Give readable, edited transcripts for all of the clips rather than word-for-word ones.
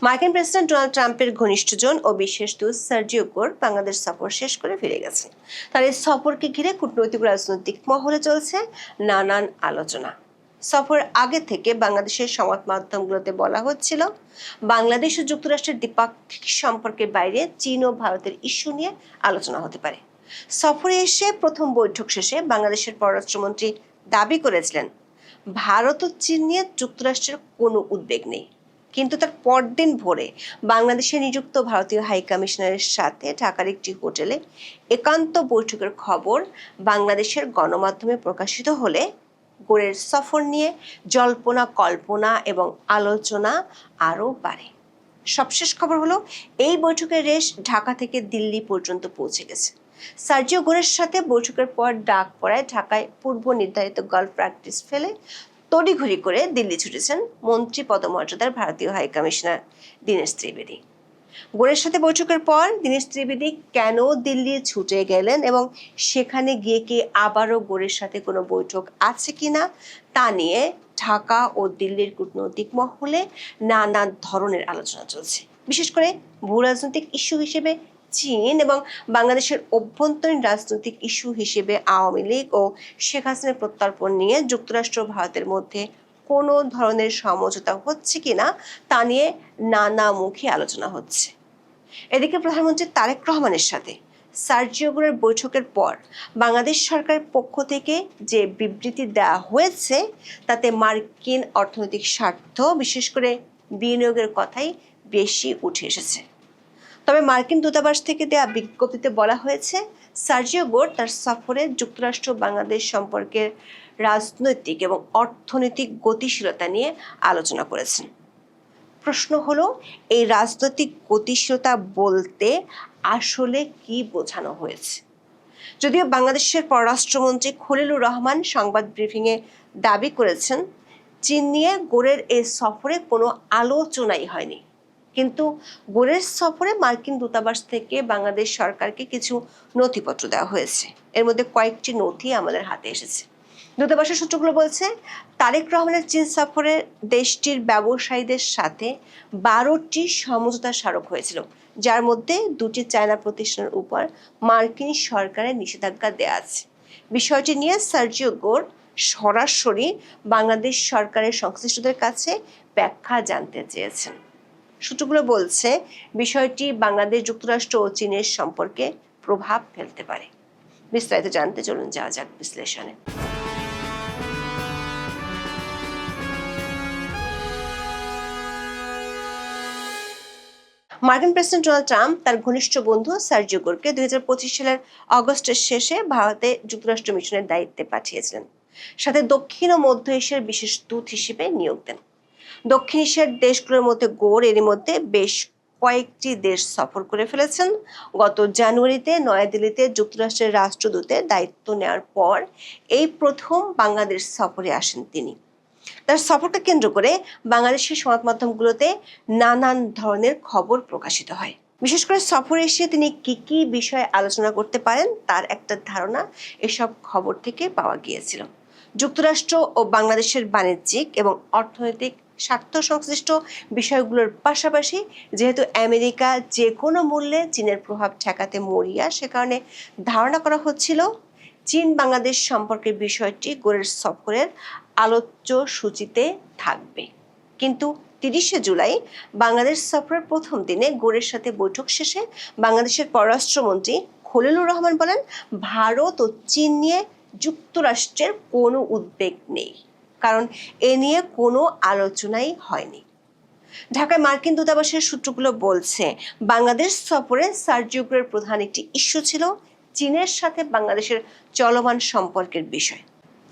মার্কিন president Donald ট্রাম্পের ঘনিষ্ঠজন ও বিশেষ দূত সার্জিও গোর বাংলাদেশ সফর শেষ করে ফিরে গেছেন। তার এই সফরকে ঘিরে কূটনৈতিক রাজনৈতিক মহলে চলছে নানান আলোচনা। সফরের আগে থেকে বাংলাদেশের সংবাদ মাধ্যমগুলোতে বলা হচ্ছিল, বাংলাদেশ ও যুক্তরাষ্ট্রের দ্বিপাক্ষিক সম্পর্কের বাইরে চীন ও ভারতের ইস্যু নিয়ে আলোচনা হতে পারে। সফরে এসে প্রথম বৈঠক শেষে বাংলাদেশের পররাষ্ট্রমন্ত্রী দাবি করেছিলেন, ভারত ও চীন নিয়ে যুক্তরাষ্ট্রের কোনো উদ্বেগ নেই। কিন্তু তার পরদিন ভোরে বাংলাদেশে নিযুক্ত ভারতীয় হাই কমিশনারের সাথে ঢাকার একটি হোটেলে একান্ত বৈঠকের খবর বাংলাদেশের গণমাধ্যমে প্রকাশিত হলে গোরের সফর নিয়ে জল্পনা কল্পনা এবং আলোচনা আরও বাড়ে। সবশেষ খবর হলো, এই বৈঠকের রেশ ঢাকা থেকে দিল্লি পর্যন্ত পৌঁছে গেছে। সার্জিও গোরের সাথে বৈঠকের পর ডাক পড়ায় ঢাকায় পূর্ব নির্ধারিত গলফ প্র্যাকটিস ফেলে তড়িঘড়ি করে দিল্লি ছুটেছেন মন্ত্রী পদমর্যাদার ভারতীয় হাই কমিশনার দীনেশ ত্রিবেদী। গোরের সাথে বৈঠকের পর দীনেশ ত্রিবেদী কেন দিল্লি ছুটে গেলেন এবং সেখানে গিয়ে কি আবারও গোরের সাথে কোনো বৈঠক আছে কিনা তা নিয়ে ঢাকা ও দিল্লির কূটনৈতিক মহলে নানা ধরনের আলোচনা চলছে। বিশেষ করে ভূ রাজনৈতিক ইস্যু হিসেবে চীন এবং বাংলাদেশের অভ্যন্তরীণ রাজনৈতিক ইস্যু হিসেবে আওয়ামী লীগ ও শেখ হাসিনার প্রত্যর্পণ নিয়ে যুক্তরাষ্ট্র ভারতের মধ্যে কোনো ধরনের সমঝোতা হচ্ছে কিনা তা নিয়ে নানামুখী আলোচনা হচ্ছে। এদিকে প্রধানমন্ত্রী তারেক রহমানের সাথে সার্জিও গোরের বৈঠকের পর বাংলাদেশ সরকারের পক্ষ থেকে যে বিবৃতি দেওয়া হয়েছে তাতে মার্কিন অর্থনৈতিক স্বার্থ, বিশেষ করে বিনিয়োগের কথাই বেশি উঠে এসেছে। তবে মার্কিন দূতাবাস থেকে দেওয়া বিজ্ঞপ্তিতে বলা হয়েছে, সার্জিও গোর তার সফরে যুক্তরাষ্ট্র বাংলাদেশ সম্পর্কের রাজনৈতিক এবং অর্থনৈতিক গতিশীলতা নিয়ে আলোচনা করেছেন। প্রশ্ন হলো, এই রাজনৈতিক গতিশীলতা বলতে আসলে কি বোঝানো হয়েছে? যদিও বাংলাদেশের পররাষ্ট্রমন্ত্রী খলিলুর রহমান সংবাদ ব্রিফিংয়ে দাবি করেছেন, চীন নিয়ে গোরের এই সফরে কোনো আলোচনাই হয়নি। কিন্তু গোরের সফরে মার্কিন দূতাবাস থেকে বাংলাদেশ সরকারকে কিছু নথিপত্র দেওয়া হয়েছে। এর মধ্যে কয়েকটি নথি আমাদের হাতে এসেছে। দূতাবাসের সূত্রগুলো বলছে, তারেক রহমানের চীন সফরে দেশটির ব্যবসায়ীদের সাথে 12টি সমঝোতা স্মারক হয়েছিল, যার মধ্যে 2টি চায়না প্রতিষ্ঠানের উপর মার্কিন সরকারের নিষেধাজ্ঞা দেওয়া আছে। বিষয়টি নিয়ে সার্জিও গোর সরাসরি বাংলাদেশ সরকারের সংশ্লিষ্টদের কাছে ব্যাখ্যা জানতে চেয়েছেন। সূত্রগুলো বলছে, বিষয়টি বাংলাদেশ, যুক্তরাষ্ট্র ও চীনের সম্পর্কে প্রভাব ফেলতে পারে। বিস্তারিত জানতে চলুন যাওয়া যাক বিশ্লেষণে। মার্কিন প্রেসিডেন্ট ডোনাল্ড ট্রাম্প তার ঘনিষ্ঠ বন্ধু সার্জিও গোরকে 2025 সালের অগস্টের শেষে ভারতে যুক্তরাষ্ট্র মিশনের দায়িত্বে পাঠিয়েছিলেন, সাথে দক্ষিণ ও মধ্য এশিয়ার বিশেষ দূত হিসেবে নিয়োগ দেন। দক্ষিণ এশিয়ার দেশগুলোর মধ্যে গোর এরই মধ্যে বেশ কয়েকটি দেশ সফর করে ফেলেছেন। গত জানুয়ারিতে নয়াদিল্লিতে যুক্তরাষ্ট্রের রাষ্ট্রদূতের দায়িত্ব নেওয়ার পর এই প্রথম বাংলাদেশ সফরে আসেন তিনি। তার সফরকে কেন্দ্র করে বাংলাদেশের সংবাদ মাধ্যমগুলোতে নানান ধরনের খবর প্রকাশিত হয়। বিশেষ করে সফরে এসে তিনি কি কি বিষয়ে আলোচনা করতে পারেন তার একটা ধারণা এসব খবর থেকে পাওয়া গিয়েছিল। যুক্তরাষ্ট্র ও বাংলাদেশের বাণিজ্যিক এবং অর্থনৈতিক স্বার্থ সংশ্লিষ্ট বিষয়গুলোর পাশাপাশি যেহেতু আমেরিকা যে কোনো মূল্যে চীনের প্রভাব ঠেকাতে মরিয়া, সে কারণে ধারণা করা হচ্ছিল চীন বাংলাদেশ সম্পর্কের বিষয়টি গোরের সফরের আলোচ্য সূচিতে থাকবে। কিন্তু 30শে জুলাই বাংলাদেশ সফরের প্রথম দিনে গোরের সাথে বৈঠক শেষে বাংলাদেশের পররাষ্ট্রমন্ত্রী খলিলুর রহমান বলেন, ভারত ও চীন নিয়ে যুক্তরাষ্ট্রের কোনো উদ্বেগ নেই, কারণ এ নিয়ে কোনো আলোচনাই হয়নি। ঢাকায় মার্কিন দূতাবাসের সূত্রগুলো বলছে, বাংলাদেশ সফরে সার্জিও গোরের প্রধান একটি ইস্যু ছিল চীনের সাথে বাংলাদেশের চলমান সম্পর্কের বিষয়।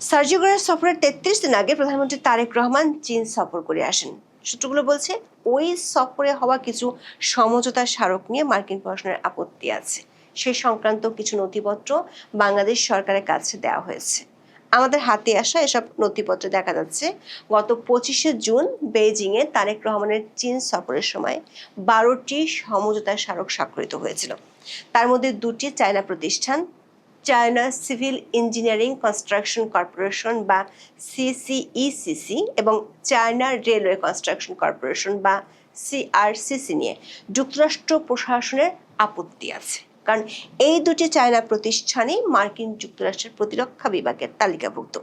সার্জিও গোরের সফরের 33 দিন আগে প্রধানমন্ত্রী তারেক রহমান চীন সফর করে আসেন। সূত্রগুলো বলছে, ওই সফরে হওয়া কিছু সমঝোতা স্মারক নিয়ে মার্কিন প্রশাসনের আপত্তি আছে। সেই সংক্রান্ত কিছু নথিপত্র বাংলাদেশ সরকারের কাছে দেওয়া হয়েছে। আমাদের হাতে আসা এসব নথিপত্রে দেখা যাচ্ছে, গত 25শে জুন বেইজিংয়ে তারেক রহমানের চীন সফরের সময় 12টি সমঝোতা স্মারক স্বাক্ষরিত হয়েছিল। তার মধ্যে 2টি চায়না প্রতিষ্ঠান, China civil engineering construction corporation বা সিসিইসিসি এবং চায়না রেলওয়ে কনস্ট্রাকশন কর্পোরেশন বা সিআরসিসি নিয়ে যুক্তরাষ্ট্র প্রশাসনের আপত্তি আছে, কারণ এই দুটি চায়না প্রতিষ্ঠানই মার্কিন যুক্তরাষ্ট্রের প্রতিরক্ষা বিভাগের তালিকাভুক্ত।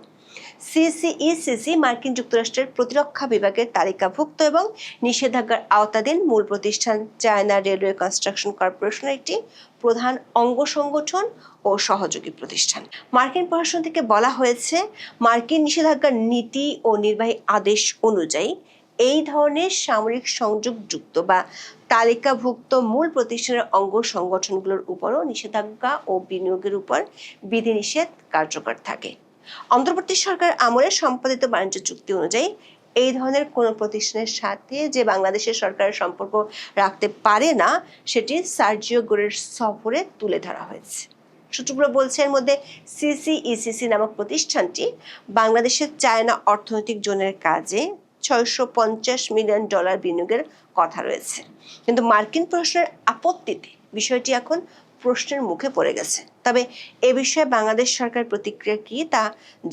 সিসিইসিসি মার্কিন যুক্তরাষ্ট্রের প্রতিরক্ষা বিভাগের তালিকাভুক্ত এবং নিষেধাজ্ঞার আওতাধীন মূল প্রতিষ্ঠান চায়না রেলওয়ে কনস্ট্রাকশন কর্পোরেশনের একটি প্রধান অঙ্গ সংগঠন ও সহযোগী প্রতিষ্ঠান। মার্কিন প্রশাসন থেকে বলা হয়েছে, মার্কিন নিষেধাজ্ঞার নীতি ও নির্বাহী আদেশ অনুযায়ী এই ধরনের সামরিক সংযোগযুক্ত বা তালিকাভুক্ত মূল প্রতিষ্ঠানের অঙ্গ সংগঠনগুলোর উপরও নিষেধাজ্ঞা ও বিনিয়োগের উপর বিধিনিষেধ কার্যকর থাকে। অন্তর্বর্তী সরকার আমলে সম্পাদিত বাণিজ্য চুক্তি অনুযায়ী এই ধরনের কোনো প্রতিষ্ঠানের সাথে যে বাংলাদেশের সরকারের সম্পর্ক রাখতে পারে না, সেটি সার্জিও গোরের সফরে তুলে ধরা হয়েছে। সূত্রগুলো বলছে, এর মধ্যে সিসিইসিসি নামক প্রতিষ্ঠানটি বাংলাদেশের চায়না অর্থনৈতিক জোনের কাজে $650 মিলিয়ন বিনিয়োগের কথা রয়েছে, কিন্তু মার্কিন প্রশাসনের আপত্তিতে বিষয়টি এখন প্রশ্নের মুখে পড়ে গেছে। তবে এ বিষয়ে বাংলাদেশ সরকার প্রতিক্রিয়া কি তা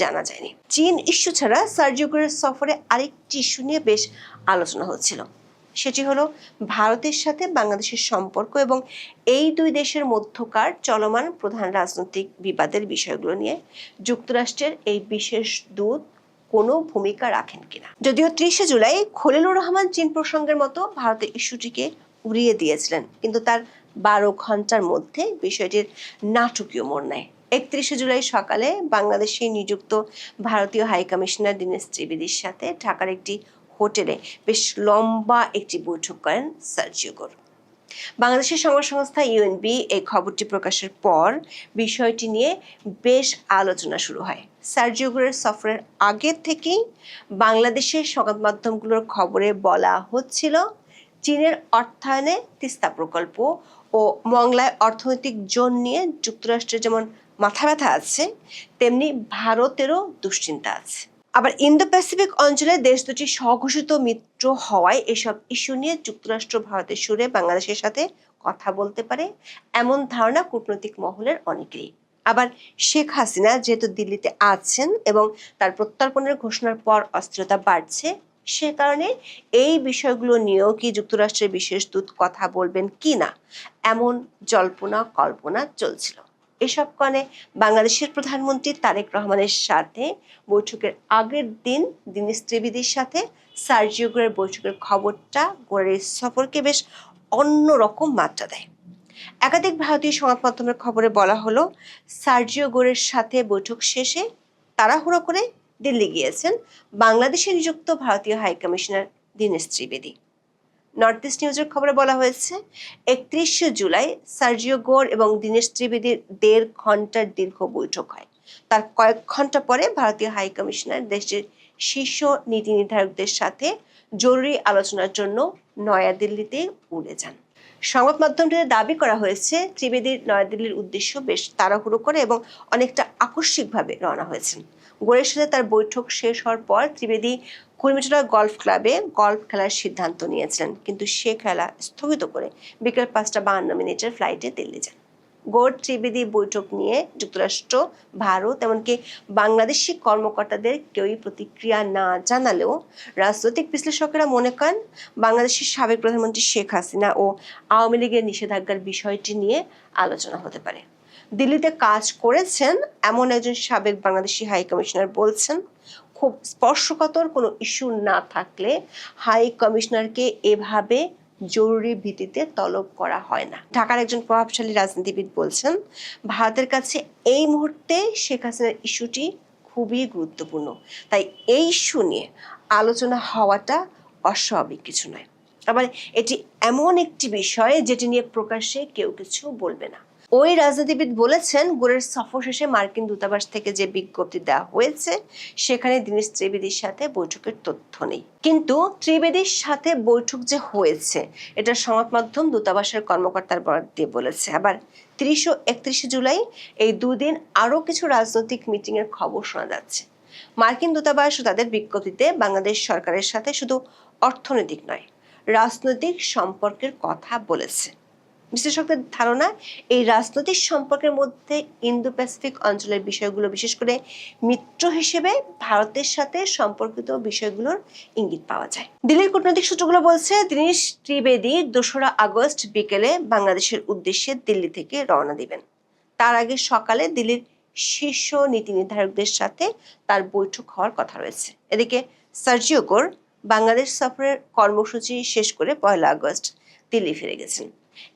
জানা যায়নি। চীন ইস্যু ছাড়া সার্জিও গোরের সফরে আরেকটি ইস্যু নিয়ে বেশ আলোচনা হচ্ছিল। সেটি হলো ভারতের সাথে বাংলাদেশের সম্পর্ক এবং এই দুই দেশের মধ্যকার চলমান প্রধান রাজনৈতিক বিবাদের বিষয়গুলো নিয়ে যুক্তরাষ্ট্রের এই বিশেষ দূত কোনো ভূমিকা রাখেন কিনা। যদিও 30 জুলাই খলিলুর রহমান চীন প্রসঙ্গের মতো ভারতের ইস্যুটিকে উড়িয়ে দিয়েছিলেন, কিন্তু তার 12 ঘন্টার মধ্যে বিষয়টির নাটকীয় মোড় নেয়। 31 জুলাই সকালে বাংলাদেশে নিযুক্ত ভারতীয় হাইকমিশনার দীনেশ ত্রিবেদীর সাথে ঢাকার একটি হোটেলে বেশ লম্বা একটি বৈঠক করেন সার্জিও গোর। বাংলাদেশের সংবাদ সংস্থা ইউএনবি এই খবরটি প্রকাশের পর বিষয়টি নিয়ে বেশ আলোচনা শুরু হয়। সার্জিও গোরের সফরের আগে থেকেই বাংলাদেশের সংবাদ মাধ্যমগুলোর খবরে বলা হচ্ছিল, চীনের অর্থায়নে তিস্তা প্রকল্প ও মংলায় অর্থনৈতিক জোন নিয়ে যুক্তরাষ্ট্রের যেমন মাথা ব্যথা আছে, তেমনি ভারতেরও দুশ্চিন্তা আছে। আবার ইন্দো প্যাসিফিক অঞ্চলে দেশ দুটি স্বঘোষিত মিত্র হওয়ায় এসব ইস্যু নিয়ে যুক্তরাষ্ট্র ভারতের সুরে বাংলাদেশের সাথে কথা বলতে পারে, এমন ধারণা কূটনৈতিক মহলের অনেকেরই। আবার শেখ হাসিনা যেহেতু দিল্লিতে আছেন এবং তার প্রত্যর্পণের ঘোষণার পর অস্থিরতা বাড়ছে, সে কারণে এই বিষয়গুলো নিয়েও কি যুক্তরাষ্ট্রের বিশেষ দূত কথা বলবেন কিনা, এমন জল্পনা কল্পনা চলছিল। এসব কারণে বাংলাদেশের প্রধানমন্ত্রী তারেক রহমানের সাথে বৈঠকের আগের দিন দীনেশ ত্রিবেদীর সাথে সার্জিও গোরের বৈঠকের খবরটা গোরের সফরকে বেশ অন্যরকম মাত্রা দেয়। একাধিক ভারতীয় সংবাদ মাধ্যমের খবরে বলা হলো, সার্জিও গোরের সাথে বৈঠক শেষে তাড়াহুড়ো করে দিল্লি গিয়েছেন বাংলাদেশে নিযুক্ত ভারতীয় high commissioner Dinesh Trivedi. North east নিউজের খবরে বলা হয়েছে, 31 জুলাই সার্জিও গোর এবং দীনেশ ত্রিবেদীর 1.5 ঘন্টার দীর্ঘ বৈঠক হয়। তার কয়েক ঘন্টা পরে ভারতীয় হাইকমিশনার দেশের শীর্ষ নীতি নির্ধারকদের সাথে জরুরি আলোচনার জন্য নয়াদিল্লিতে উড়ে যান। সংবাদ মাধ্যমটিতে দাবি করা হয়েছে, ত্রিবেদীর নয়াদিল্লির উদ্দেশ্য বেশ তাড়াহুড়ো করে এবং অনেকটা আকস্মিকভাবে রওনা হয়েছেন। গোরের সাথে তার বৈঠক শেষ হওয়ার পর ত্রিবেদী কুর্মিটোলা গলফ ক্লাবে গলফ খেলার সিদ্ধান্ত নিয়েছিলেন, কিন্তু সে খেলা স্থগিত করে বিকেল 5:52 ফ্লাইটে দিল্লি যান। গোর ত্রিবেদী বৈঠক নিয়ে যুক্তরাষ্ট্র, ভারত এমনকি বাংলাদেশি কর্মকর্তাদের কেউই প্রতিক্রিয়া না জানালেও রাজনৈতিক বিশ্লেষকেরা মনে করেন, বাংলাদেশের সাবেক প্রধানমন্ত্রী শেখ হাসিনা ও আওয়ামী লীগের নিষেধাজ্ঞার বিষয়টি নিয়ে আলোচনা হতে পারে। দিল্লিতে কাজ করেছেন এমন একজন সাবেক বাংলাদেশি হাই কমিশনার বলছেন, খুব স্পর্শকাতর কোনো ইস্যু না থাকলে হাই কমিশনারকে এভাবে জরুরি ভিত্তিতে তলব করা হয় না। ঢাকার একজন প্রভাবশালী রাজনীতিবিদ বলছেন, ভারতের কাছে এই মুহূর্তে শেখ হাসিনার ইস্যুটি খুবই গুরুত্বপূর্ণ, তাই এই ইস্যু নিয়ে আলোচনা হওয়াটা অস্বাভাবিক কিছু নয়। আবার এটি এমন একটি বিষয় যেটি নিয়ে প্রকাশ্যে কেউ কিছু বলবে না। ওই রাজনীতিবিদ বলেছেন, গোরের সফর শেষে মার্কিন দূতাবাস থেকে যে বিজ্ঞপ্তি দেওয়া হয়েছে সেখানে দীনেশ ত্রিবেদীর সাথে বৈঠকের তথ্য নেই, কিন্তু ত্রিবেদীর সাথে বৈঠক যে হয়েছে এটা সংবাদ মাধ্যম দূতাবাসের কর্মকর্তার বরাত দিয়ে বলেছে। আবার 30 ও 31 জুলাই এই দুদিন আরও কিছু রাজনৈতিক মিটিংয়ের খবর শোনা যাচ্ছে। মার্কিন দূতাবাস তাদের বিজ্ঞপ্তিতে বাংলাদেশ সরকারের সাথে শুধু অর্থনৈতিক নয়, রাজনৈতিক সম্পর্কের কথা বলেছে। বিশ্লেষকদের ধারণা, এই রাজনৈতিক সম্পর্কের মধ্যে ইন্দো প্যাসিফিক অঞ্চলের বিষয়গুলো, বিশেষ করে মিত্র হিসেবে ভারতের সাথে সম্পর্কিত বিষয়গুলোর ইঙ্গিত পাওয়া যায়। দিল্লির কূটনৈতিক সূত্রগুলো বলছে, দীনেশ ত্রিবেদী 2রা আগস্ট বিকেলে বাংলাদেশের উদ্দেশ্যে দিল্লি থেকে রওনা দিবেন। তার আগে সকালে দিল্লির শীর্ষ নীতি নির্ধারকদের সাথে তার বৈঠক হওয়ার কথা রয়েছে। এদিকে সার্জিও কোর বাংলাদেশ সফরের কর্মসূচি শেষ করে 1 আগস্ট দিল্লি ফিরে গেছেন।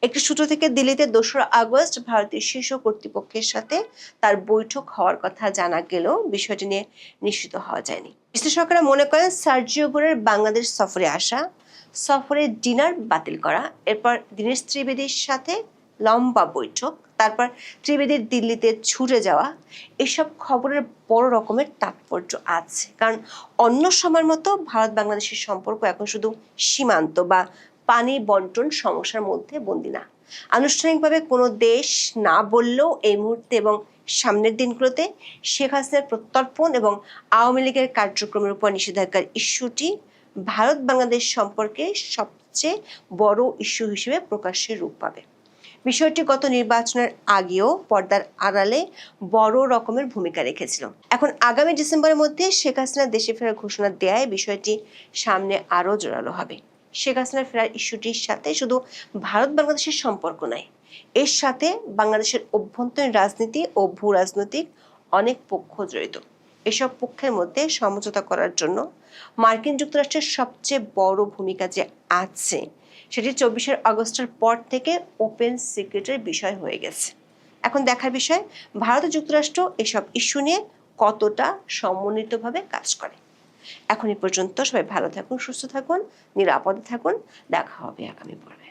একটি সূত্র থেকে দিল্লিতে 2রা আগস্ট ভারতীয় শীর্ষ কর্তৃপক্ষের সাথে তার বৈঠক হওয়ার কথা জানা গেলেও বিষয়টি নিয়ে নিশ্চিত হওয়া যায়নি। বিশ্লেষকরা মনে করেন, সার্জিও কোরের বাংলাদেশ সফরে ডিনার বাতিল করা, এরপর দীনেশ ত্রিবেদীর সাথে লম্বা বৈঠক, তারপর ত্রিবেদীর দিল্লিতে ছুটে যাওয়া, এসব খবরের বড় রকমের তাৎপর্য আছে। কারণ অন্য সময়ের মতো ভারত বাংলাদেশের সম্পর্ক এখন শুধু সীমান্ত বা পানি বন্টন সমস্যার মধ্যে বন্দী না। আনুষ্ঠানিকভাবে কোনো দেশ না বললেও এই মুহূর্তে এবং সামনের দিনগুলোতে শেখ হাসিনার প্রত্যর্পণ এবং আওয়ামী লীগের কার্যক্রমের উপর নিষেধাজ্ঞার ইস্যুটি ভারত বাংলাদেশ সম্পর্কে সবচেয়ে বড় ইস্যু হিসেবে প্রকাশ্যে রূপ পাবে। বিষয়টি গত নির্বাচনের আগেও পর্দার আড়ালে বড় রকমের ভূমিকা রেখেছিল। এখন আগামী ডিসেম্বরের মধ্যে শেখ হাসিনা দেশে ফেরার ঘোষণা দেয় বিষয়টি সামনে আরও জোরালো হবে। শেখ হাসিনার ফেরার ইস্যুটির সাথে শুধু ভারত বাংলাদেশের সম্পর্ক নয়, এর সাথে বাংলাদেশের অভ্যন্তরীণ রাজনীতি ও ভূ রাজনৈতিক অনেক পক্ষ জড়িত। এসব পক্ষের মধ্যে সমঝোতা করার জন্য মার্কিন যুক্তরাষ্ট্রের সবচেয়ে বড় ভূমিকা যে আছে, সেটি 24 আগস্টের পর থেকে ওপেন সিক্রেটের বিষয় হয়ে গেছে। এখন দেখার বিষয়, ভারত ও যুক্তরাষ্ট্র এসব ইস্যু নিয়ে কতটা সমন্বিতভাবে কাজ করে। এখন এই পর্যন্ত। সবাই ভালো থাকুন, সুস্থ থাকুন, নিরাপদে থাকুন। দেখা হবে আগামী পর্বে।